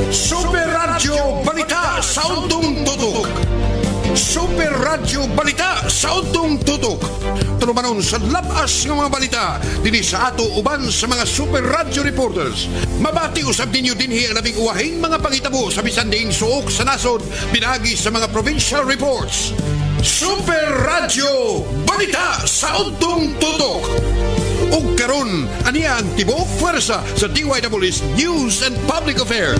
Super Radio Balita sa Undong Tutok. Super Radio Balita sa Undong Tutok. Tunumanon sa labas ng mga balita dini sa ato uban sa mga Super Radio reporters. Mabati usab ninyo dinhi ang labing uwahing mga pangitabo sa bisan diing suok sa nasod binagi sa mga provincial reports. Super Radio Balita sa Undong Tutok. O karon aniya ang tibok pwersa sa DYW's News and Public Affairs.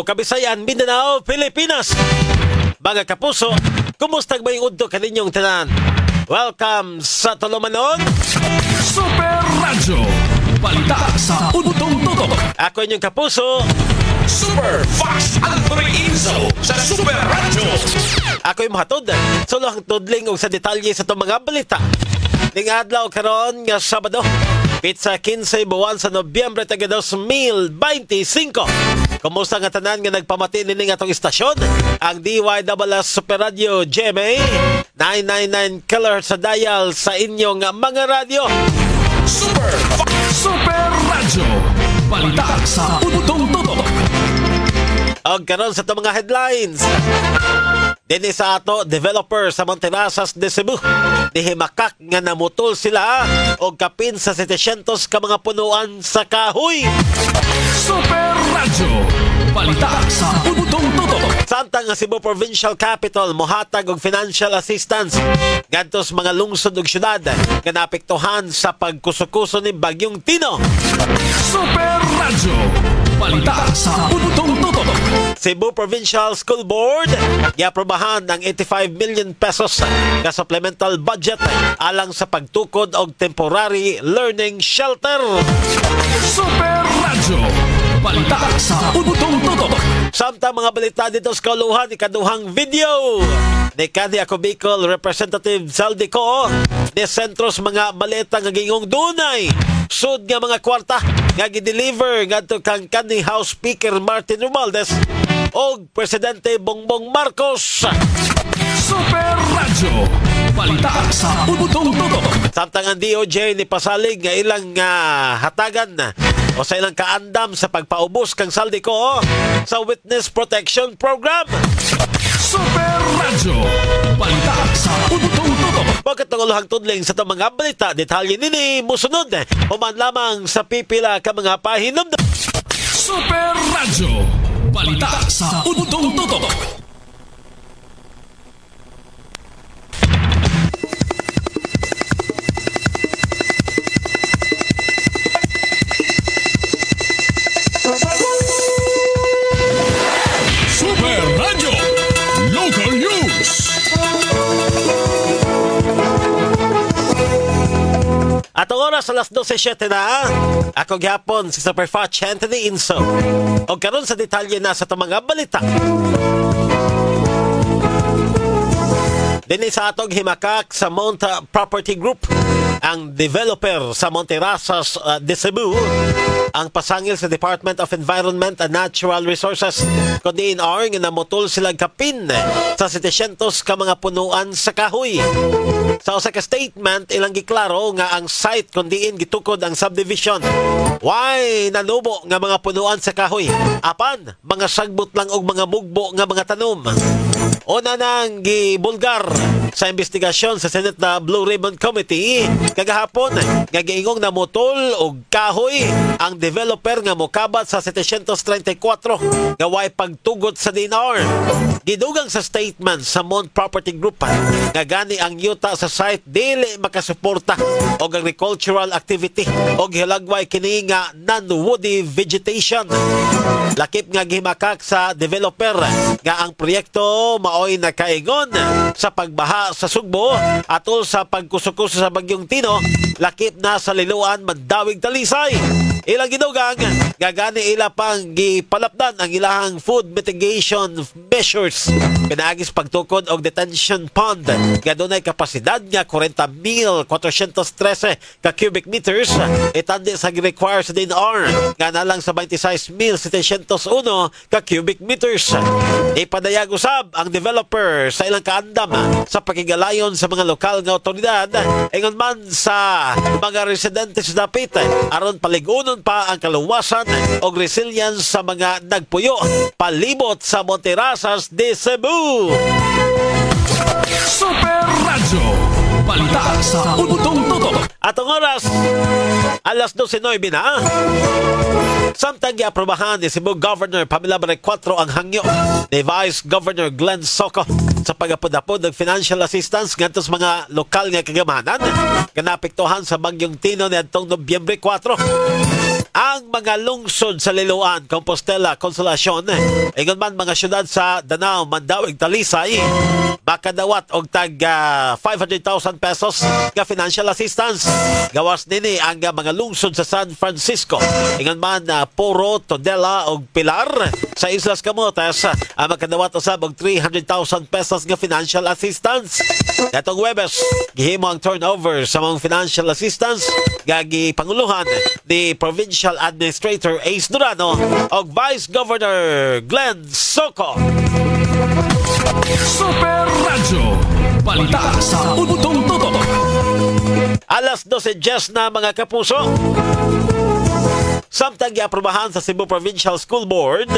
Kabisayan, Mindanao, Pilipinas. Mga kapuso, kumusta ba yung udto kaninyong tanan? Welcome sa Tulumanon Super Radio Balita sa Undong Tutok. Ako inyong kapuso, Super Fox Anthony Inzo sa Super Radio. ako yung mahatod sulang tudling og sa detalye sa itong mga balita. Ning adlaw karon nga Sabado, pizza 15 buwan sa Nobyembre taga 2025. Kumusta nga tanan nga nagpamati nining atong istasyon? Ang DYWS Super Radio GMA 999 kHz sa dial sa inyong mga radyo. Super Radio Balita sa Undong Tutok. Og karon sa itong mga headlines. Dini sa ato, developer sa Monterasas de Cebu. Dihimakak nga namutol sila og kapin sa 700 ka mga punuan sa kahoy. Super Radio Balita sa Undong Tutok. Santa nga Cebu Provincial Capital mohatag og financial assistance ngadto sa mga lungsod ug syudad nga naapektuhan sa pagkuso-kuso ni Bagyong Tino. Super Radio Balita sa Undong Tutok. Cebu Provincial School Board giaprobahan ang 85 million pesos nga supplemental budget alang sa pagtukod og temporary learning shelter. Super Radio Balita sa Undong Tutok. Samtang mga balita dito sa kauluhan, ikaduhang video ni Candy Ako Bicol Representative Zaldico ni sentros mga maleta nga gingong dunay sud nga mga kwarta nga gi-deliver ngadto kang kanhi House Speaker Martin Romualdez o Presidente Bongbong Marcos. Super Radio Balita sa Undong Tutok. Samtang ang DOJ ni pasalig nga ilang hatagan o sa ilang kaandam sa pagpaubos kang Zaldico sa Witness Protection Program. Super Radio Balita sa Undong Tutok. Pagkatunguluhang tudling sa itong mga balita, detalye nini musunod human lamang sa pipila ka mga pahinom. Super Radio Balita sa Undong Tutok. Super Radio Local News. At ang oras alas 12:07 na, ako gyapon si Super Fox Anthony Inzo. O karon sa detalye na sa itong mga balita. Dini sa atong himakak sa Mount Property Group, ang developer sa Monterasas de Cebu, ang pasangil sa Department of Environment and Natural Resources kundi DNR nga namutol silang kapin sa 700 ka mga punuan sa kahoy. Sa usa ka statement, ilang giklaro nga ang site kundiin gitukod ang subdivision. Why nanubo nga mga punuan sa kahoy? Apan, mga sagbot lang og mga mugbo nga mga tanom. Una nang gibulgar sa investigasyon sa Senate na Blue Ribbon Committee kagahapon nga giingong namutol og kahoy ang developer nga mokabat sa 734 nga way pagtugot sa DNR. Gidugang sa statement sa Mount Property Group nga gani ang yuta sa site dili makasuporta og agricultural activity og hilagway kini nga non-woody vegetation. Lakip nga gihimakak sa developer nga ang proyekto maoy nakaingon sa pagbaha sa Sugbo atol sa pagkusukuso sa Bagyong Tino, lakip na sa liluan Mandawig Talisay. Ilang gidugang gagani ila pang gipalapdan ang ilahang food mitigation measures pinaagis pagtukod og detention pond nga dunay kapasidad nga 40,413 ka cubic meters itandi sa gi-require sa DNR nga nalang sa 26,701 ka cubic meters. Ipadayag usab ang developer sa ilang kaandam sa pakigalayon sa mga lokal nga otoridad ingon man sa mga residentes dapit aron paligunon pa ang kaluwasan o resilience sa mga nagpuyo palibot sa Monterasas de Cebu. Super Radyo Balita sa Udtong Tutok. At ang oras, alas 12:09 na. Samtang giaprobahan ni Cebu Governor Pamela Mariccuatro ang hangyo ni Vice Governor Glenn Soco sa pagapod-apod ng financial assistance ngadto sa mga lokal nga kagamanan kanapektuhan sa bagyong Tino niadtong Nobyembre 4. Ang mga lungsod sa Liloan, Compostela, Consolacion, ingon man mga syudad sa Danao, Mandaue, Talisay, makadawat og tag 500,000 pesos nga financial assistance. Gawas nini ang mga lungsod sa San Francisco, ingon man Poro, Tondela og Pilar sa Islas Camotes, makadawat usab og 300,000 pesos nga financial assistance. Katong Huwebes, gihimo ang turnover sa mga financial assistance gagi panguluhan ni Provincial Administrator Ace Durano o Vice Governor Glenn Soco. Super Radyo Balita sa Udtong Tutok. Alas 12:10 na mga kapuso. Samtang giaprobahan sa Cebu Provincial School Board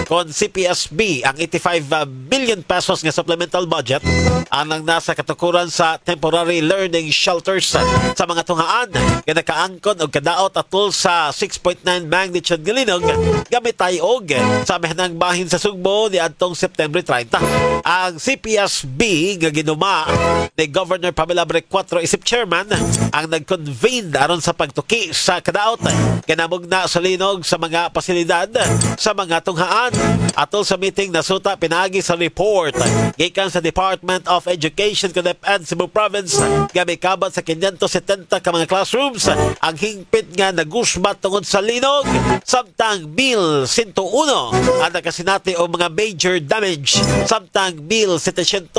kon CPSB ang 85 billion pesos nga supplemental budget anang nasa katukuran sa temporary learning shelters sa mga tunghaan nga nakaangkon og kadaot atol sa 6.9 magnitude nga linog gamit tayog sa mehnang bahin sa Sugbo niadtong September 30. Ang CPSB nga ginuma ni Governor Pamela Mariccuatro isip chairman ang nag-convene aron sa pagtuki sa kadaot kanamugna sa linog sa mga pasilidad sa mga tunghaan. Atol sa meeting nasuta pinaagi sa report gikan sa Department of Education sa DepEd Cebu Province nga may kabat sa 570 ka mga classrooms ang hingpit nga nagusbat tungod sa linog samtang Bill 101 ang nakasinati o mga major damage samtang Bill 723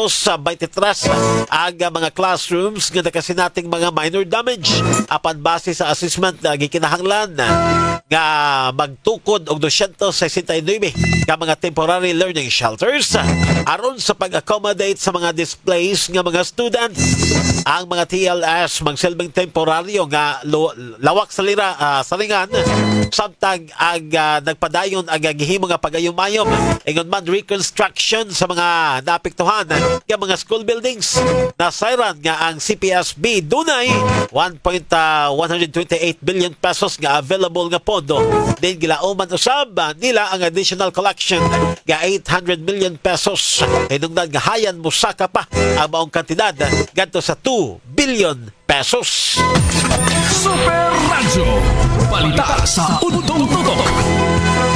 ang mga classrooms nga nakasinating mga minor damage apan base sa assessment na gikinahanglan nga magtukod og 269 ka mga temporary learning shelters aron sa pag-accommodate sa mga displaced nga mga students. Ang mga TLS magsilbing temporaryo nga lawak sa salingan samtang ang nagpadayon ang gihimo nga pagayumayom ingon man reconstruction sa mga naapektuhan nga mga school buildings. Nasayran nga ang CPSB dunay 1.128 billion pesos nga available nga pondo din gilauman usab nila ang additional collection nga 800 million pesos hinungdan nga hayan musaka pa ang maong kantidad gadto sa 2 billion pesos. Super Radyo Balita sa Udtong Tutok.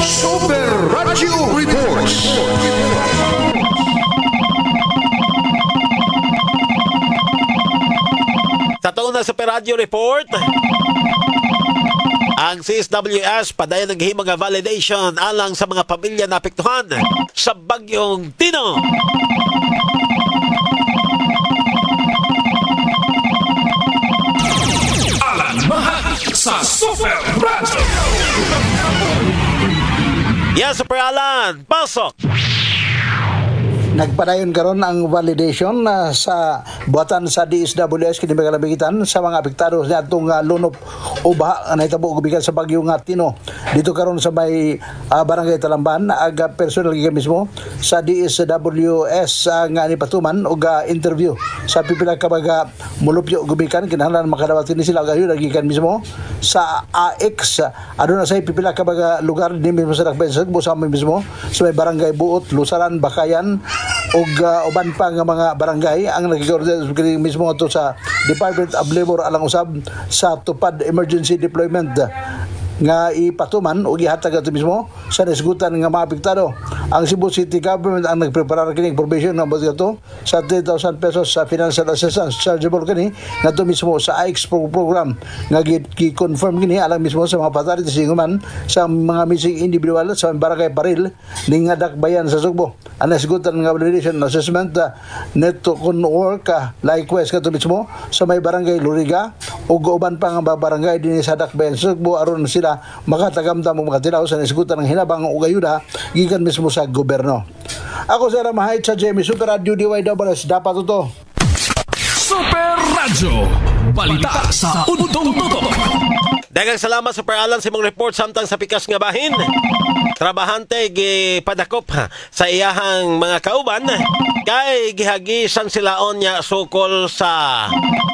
Super Radio Reports. Sa taon na Super Radio Report, ang CSWS padayon ng himong validation alang sa mga pamilya na apektuhan sa bagyong Tino. Alan Mahal sa Super Radio. Yes, Super Alan, pasok! Nagpadayon karon ang validation sa buhatan sa DSWS kini magalabigitan sa mga apektado sa atong lunop o baha na hitabo gubikan sa bagyo nga Tino. Dito karon sa may barangay Talamban aga personal giga mismo sa DSWS nga ni patuman og interview sa pipila ka baga mulupyo gubikan kinahanglan makadawat ni sila gayon gikan mismo sa AX aduna say pipila ka baga lugar ni mismo sa Dakbayan sa mismo sa may barangay Buot, Lusaran, Bakayan ug uban pa nga mga barangay ang nagigorder mismo ato sa Department of Labor alang usab sa tupad emergency deployment nga ipatuman o gihatag ato mismo sa nasgutan nga mga apektado. Ang Cebu City Government ang nagpreparar kining provision nga budgeto sa 3,000 pesos sa financial assistance chargeable kini ngadto mismo sa AIX program nga gi-confirm kini alang mismo sa mga patality singuman sa mga missing individual sa Barangay Paril ning Dakbayan sa Sugbo. Ang nasigutan nga validation assessment neto kun work likewise kadto mismo sa may Barangay Luriga ug uban pa nga barangay dinhi sa Dakbayan sa Sugbo aron sila makatagamdam og makatilaw sa nasigutan ng hinabang ug ayuda gikan mismo sa gobyerno. Ako si Ramahit sa Jamie Super Radio DYWS dapat ito. Super Radio, balita sa Udtong Tutok. Daghang salamat Super Alan sa imong report samtang sa pikas nga bahin. Trabahante gipadakop sa iyahang mga kauban kay gihagisan sila onya sukol sa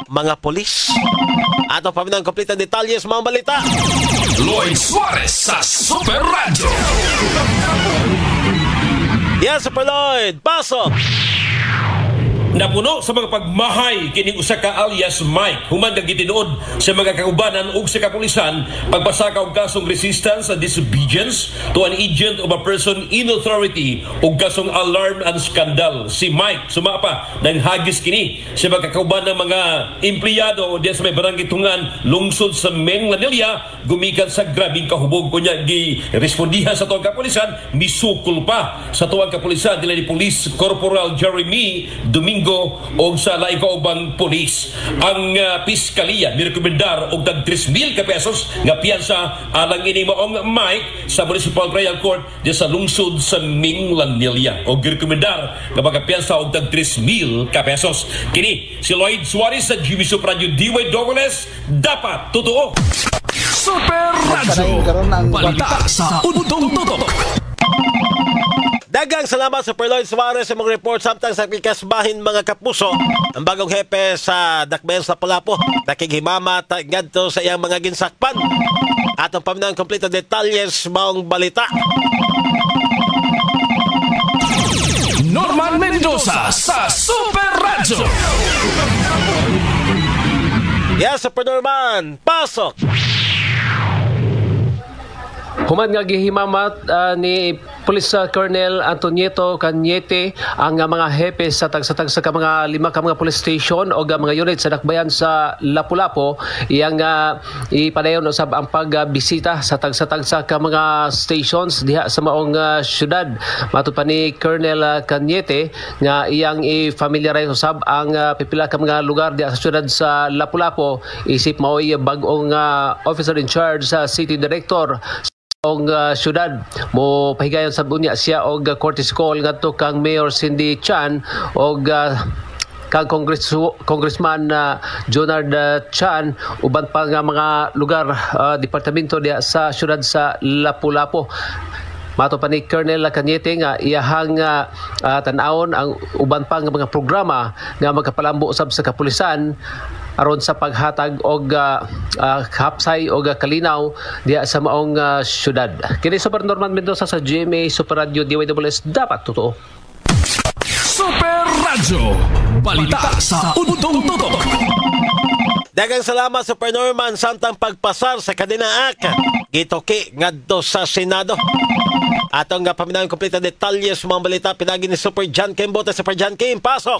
mga pulis. Ato pa ng kompletong detalye sa mga balita. Lloyd Suarez sa Super Radio. Yes, Super Lloyd, pasok! Napuno sa mga pagmahay kining usa ka alias Mike human kag gitinuod sa mga kaubanan ug sa kapulisan pagpasaka og kasong resistance and disobedience to an agent of a person in authority ug kasong alarm and scandal. Si Mike sumapa nang hagis kini sa mga kauban ng mga empleyado diya sa may barangay Tungan lungsod sa Menglanilla gumikan sa grabing kahubog kunya girespondihan sa tuwang kapulisan misukol pa sa tuwang kapulisan dila ni Police Corporal Jeremy Domingo o sa laikaubang polis. Ang piskalya nirekomendar og tag 3,000 ka pesos nga piyansa alang ini maong Mike sa Municipal Trial Court di sa lungsod sa Minglanilla. Og girekomendar nga magapiyansa og tag 3,000 ka pesos. Kini si Lloyd Suarez sa Jimmy Super Radio DYWS dapat totoo. Super Radio, balita sa Udtong Tutok. Daghang salamat sa Lloyd Suarez sa mga report samtang sa pikas bahin mga kapuso. Ang bagong hepe sa Dakbayan sa Lapu-Lapu nakighimamat ngadto sa iyang mga ginsakpan. Atong paminang kompleto detalles maong balita. Norman Mendoza sa Super Radio. Yes, Super Norman, pasok! Human nga gihimamat ni Police Colonel Antonieto Cañete ang mga hepe sa tagsa-tagsa ka mga 5 ka mga police station o mga unit sa Dakbayan sa Lapu-Lapu iyang ipadayon usab ang pagbisita sa tagsa-tagsa ka mga stations diha sa maong syudad. Matud pa ni Colonel Cañete nga iyang i-familiarize usab ang pipila ka mga lugar diha sa syudad sa Lapu-Lapu isip maoy bag-ong officer in charge sa city director ang syudad mo pahigayon sa bunya siya og courtesy call ngadto kang Mayor Cindy Chan og kang Congressman Jonard Chan uban pa nga mga lugar departamento diya sa syudad sa Lapu-Lapu. Mato pa ni Colonel Cañete nga iyahang tan-awon ang uban pa nga mga programa nga magkapalambo usab sa kapulisan aron sa paghatag og hapsay og kalinaw diya sa maong syudad. Kini Super Norman Mendoza sa GMA Super Radio DYWS dapat totoo. Super Radio, balita sa Udtong Tutok. Daghang salamat Super Norman samtang pagpasar sa kadinaak gitoki ngadto sa Senado. Atong nga paminawon kompleto detalye sa mga balita pinagi ni Super John Kim Bote. Super John Kim, pasok!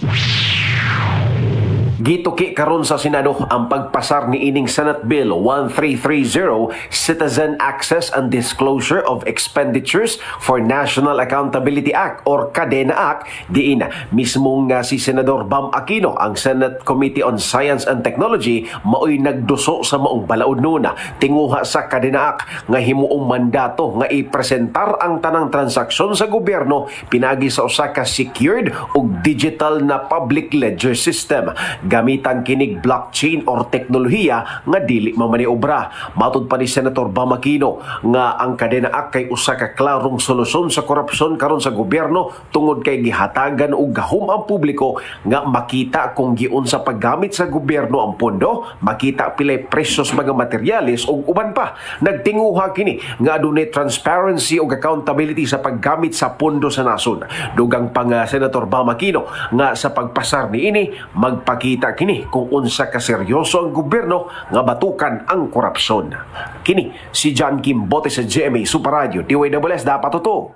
Gituki karon sa Senado ang pagpasar ni ining Senate Bill 1330 Citizen Access and Disclosure of Expenditures for National Accountability Act or KADENA Act diin mismong si Senador Bam Aquino ang Senate Committee on Science and Technology maoy nagduso sa maong balaod nuna tinguha sa KADENA Act nga himuong mandato nga ipresentar ang tanang transaksyon sa gobyerno pinagi sa usa ka secured ug digital na public ledger system gamitan kinig blockchain or teknolohiya nga dili mamaniobra. Matud pa ni Senator Bam Aquino nga ang KADENA Act kay usa ka klarong solusyon sa korupsyon karon sa gobyerno tungod kay gihatagan og gahum ang publiko nga makita kung giun sa paggamit sa gobyerno ang pondo, makita pilay presyos mga materyales ug uban pa. Nagtinguha kini nga adunay transparency ug accountability sa paggamit sa pondo sa nasun. Dugang pang Senator Bam Aquino nga sa pagpasar niini magpakita kini kung unsa ka seryoso ang gobyerno nga batukan ang korupsyon. Kini si John Kim Bote sa GMA Super Radio DYWS dapat totoo.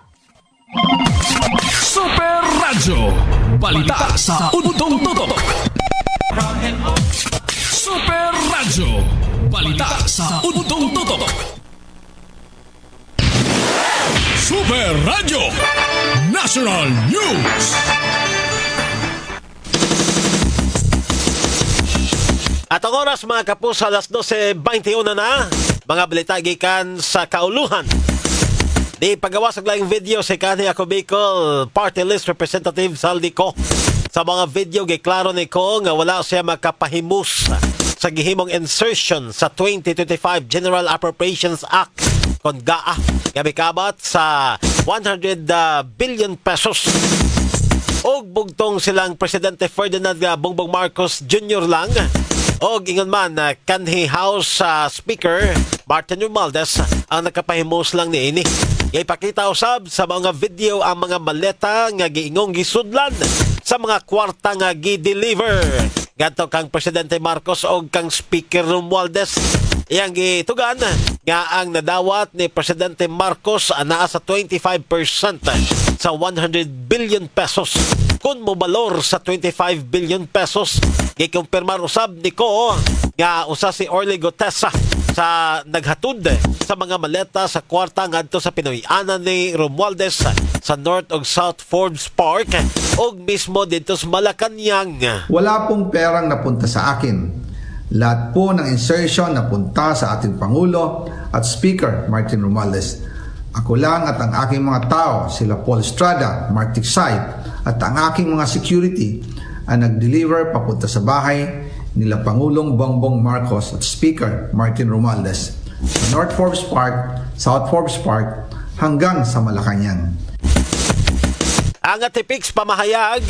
Super Radyo Balita sa Udtong Tutok. Super Radyo Balita sa Udtong Tutok. Super Radyo National News. At ang oras mga kapuso, alas 12:21 na, mga balita gikan sa kauluhan. Di paggawa sa laing video si kanhi ako Bicol Party List Representative Saldico. Sa mga video giklaro ni ko nga wala siya makapahimus sa gihimong insertion sa 2025 General Appropriations Act kon GAA gabikabat sa 100 billion pesos. Og bugtong silang Presidente Ferdinand Bongbong Marcos Jr. lang. Og ingon man kanhi House Speaker Martin Romualdez ang nakapahimus lang niini. Ipakita usab sa mga video ang mga maleta nga giingong gisudlan sa mga kwarta nga gi-deliver ngadto kang Presidente Marcos og kang Speaker Romualdez. Iyang gitugan nga ang nadawat ni Presidente Marcos anaa sa 25% sa 100 billion pesos. Kung mobalor sa 25 billion pesos, gikumpirmar usab ni ko nga usa si Orly Gotesa sa naghatud sa mga maleta sa kwarta ngadto sa Pinoy-anan ni Romualdez sa North ug South Forbes Park ug mismo dito sa Malacañang. Wala pong perang napunta sa akin. Lahat po ng insertion napunta sa ating Pangulo at Speaker Martin Romualdez. Ako lang at ang aking mga tao, sila Paul Estrada, Mark Tiksay, at ang aking mga security ang nag-deliver papunta sa bahay nila Pangulong Bongbong Marcos at Speaker Martin Romualdez sa North Forbes Park, South Forbes Park hanggang sa Malacañang. Ang atipix pamahayag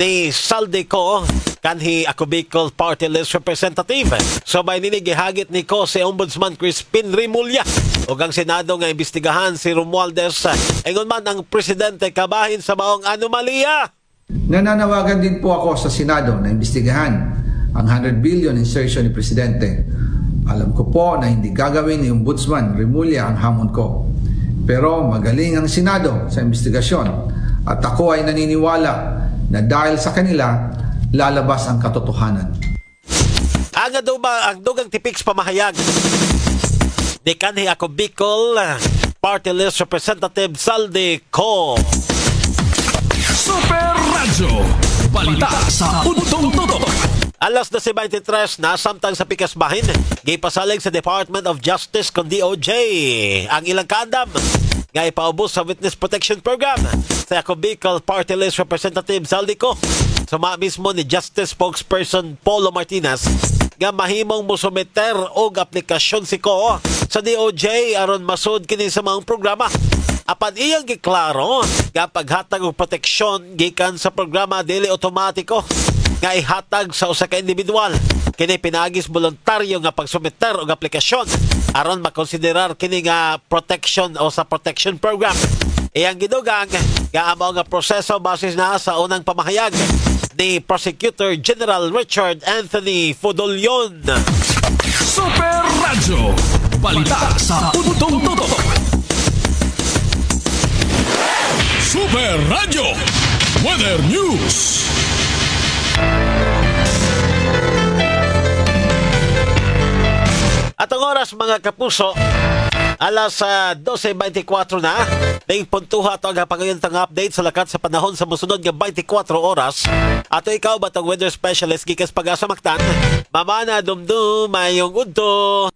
ni Saldico kanhi ako Bicol Party List Representative. So may ninigihagit ni ko si Ombudsman Crispin Rimulya ug ang Senado nga imbestigahan si Romualdez. Ingon man ang Presidente kabahin sa maong anomalya. Nananawagan din po ako sa Senado na imbestigahan ang 100 billion insertion ni Presidente. Alam ko po na hindi gagawin ni Ombudsman Rimulya ang hamon ko. Pero magaling ang Senado sa investigasyon at ako ay naniniwala na dahil sa kanila lalabas ang katotohanan. Ang dugang tipix pamahayag ni kanhi ako Bicol Party List Representative Saldico. Super Radyo Balita sa Udtong Tutok. Alas 12:23 na samtang sa Pikasbahin, gipasalig sa Department of Justice kon DOJ ang ilang kaandam nga ipaubos sa Witness Protection Program sa ako Bicol Party List Representative Saldico. Suma mismo ni Justice Spokesperson Polo Martinez nga mahimong musumeter og aplikasyon si ko sa DOJ aron masud kini sa mga programa. Apan iyang giklaro nga paghatag og proteksyon gikan sa programa dili otomatiko nga ihatag sa usa ka individual. Kini pinagis voluntaryo nga pagsumeter og aplikasyon aron makonsiderar kini nga protection o sa protection program. Iyang gidugang nga amo nga proseso basis na sa unang pamahayag ni Prosecutor General Richard Anthony Fodolion. Super Radyo Balita sa Udtong Tutok. Super Radyo Weather News. At ang oras mga kapuso, alas 12:24 na, may puntuha ito ang pangayuntang update sa lakat sa panahon sa musunod nga 24 oras. Ato ikaw ba itong weather specialist gikas pag-asa Mactan? Mamana dumdum, mayong udto.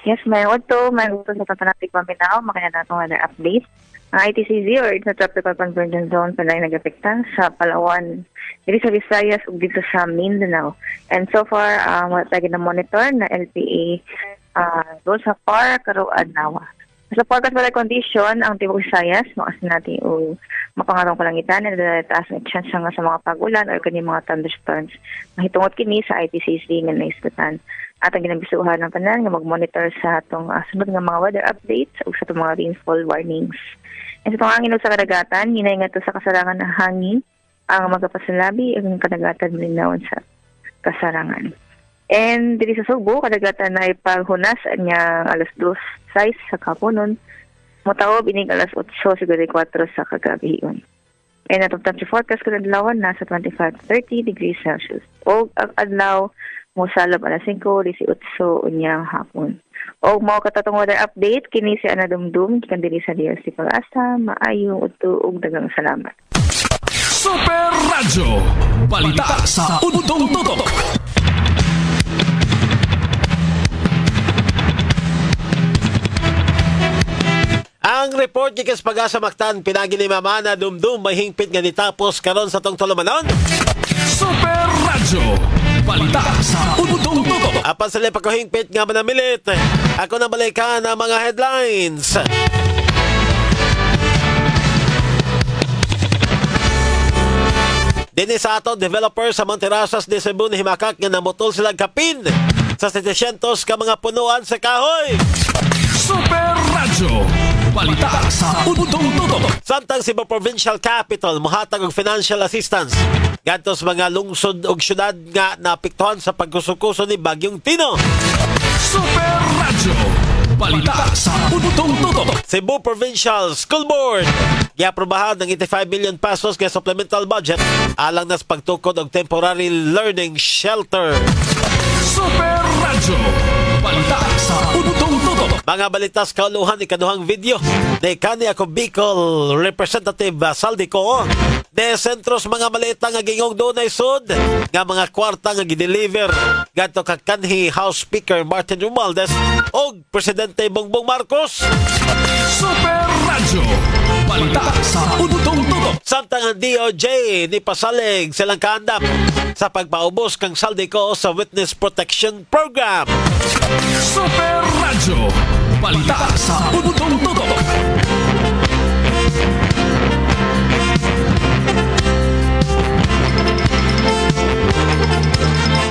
Yes, mayong udto. Mayong udto sa Panatik Paminaw. Makanya natong weather update. Ang ITCZ or sa Tropical Convergence Zone pala yung nag-apekta sa Palawan, dito sa Visayas ug dito sa Mindanao. And so far, wala tayo na-monitor na LPA doon sa far karuan nawa. Sa forecast weather condition, ang Tibok Visayas, maasin natin o mapangarong kalangitan na taas na chance nga sa mga pag-ulan or kanyang mga thunderstorms. Mahitungot kini sa ITCZ nga naisgutan. At ang ginabisuhan ng tanan nga mag-monitor sa itong sunod nga mga weather updates o sa itong mga rainfall warnings. And sa itong hangin sa kadagatan, hinay nga ito sa kasarangan ng hangin ang magapasalabi ang kadagatan malinawan sa kasarangan. And dito sa Subo, kadagatan na ipaghunas niya alas 2:06 sa kapunon. Motaob inig alas 8:54 sa kagabi yun. And atong temperature forecast kada adlaw nasa 25 to 30 degrees Celsius. O ang adlaw mo salab alas 5:18 unyang hapon. O mao katatong weather update kini si Ana Dumdum gikan diri sa DRC Pag-asa. Maayong udto ug daghang salamat. Super Radyo Balita sa Udtong Tutok. Ang report gikas Pag-asa Mactan pinagi ni Mama Ana Dumdum may hingpit nga nitapos karon sa tong tulumanon. Super Radyo Balita sa Udtong Tutok. Apan sila pagkuhingpit nga manamilit. Ako na balikan ang mga headlines. Dini sa ato developer sa Monterasas de Cebu ni himakak nga namutol sila kapin sa 700 ka mga punuan sa kahoy. Super Radyo Balita sa Udtong Tutok. Samtang Cebu Provincial Capital mohatag og financial assistance ngadto sa mga lungsod ug syudad nga naapektuhan sa pagkusukuso ni Bagyong Tino. Super Radyo Balita sa Udtong Tutok. Cebu Provincial School Board giaprobahan ng 85 million pesos nga supplemental budget alang nas pagtukod og temporary learning shelter. Super Radyo Balita sa Udtong Tutok. Mga balitas kauluhan ikaduhang video ni kani ako Bicol Representative Saldico de sentros mga malita nga gingog dunay sud nga mga kwarta nga gideliver gadto kag kanhi House Speaker Martin Romualdez og Presidente Bongbong Marcos. Super Radyo Balita sa Udtong Tutok. Samtang ang DOJ ni pasalig silang kaandam sa pagpaubos kang Saldico sa Witness Protection Program. Super Radyo Balita sa Udtong Tutok.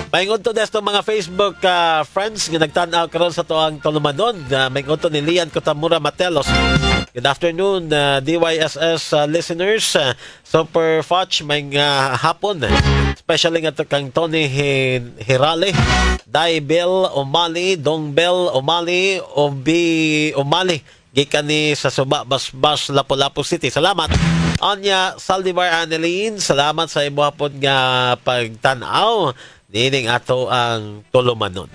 Maingon to desto mga Facebook friends nga nagtan-aw karon sa tuang tulumanon. Maingon to ni Lian Cotamura Matelos. Good afternoon DYSS listeners. Super Foch may hapon. Especially nga to kang Tony Hirale, Dai Bill Omali, Dong Bell Omali, Obi Omali. Gikan ni sa Suba Basbas Lapu-Lapu City. Salamat. Anya Saldivar Anneline, salamat sa imo hapon nga pagtan-aw. Nining ato ang tulumanon.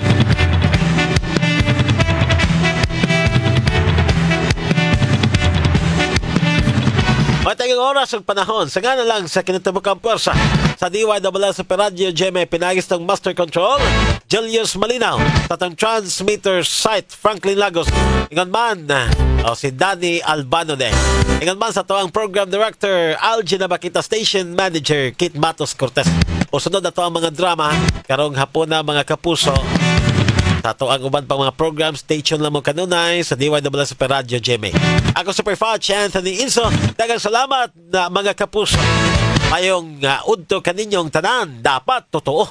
Mataging oras ang panahon. Sa nga na lang sa kinatubukang pwersa sa DYWS Super Radio GMA pinagis ng Master Control Julius Malinaw sa tang transmitter site Franklin Lagos. Ingon man si Danny Albano de. Ingon man sa tuang program director Algie Nabakita Station Manager Kit Matos Cortez. O sunod na to ang mga drama karong hapon na mga kapuso. Sa to ang uban pang mga program station lang mo kanunay sa DYWS Super Radio GMA. Ako Super Fudge Anthony Inso. Dagang salamat na mga kapuso. Mayong udto kaninyong tanan dapat totoo.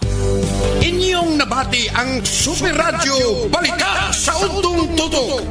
Inyong nabati ang Super Radio Balita sa Udtong Tutok.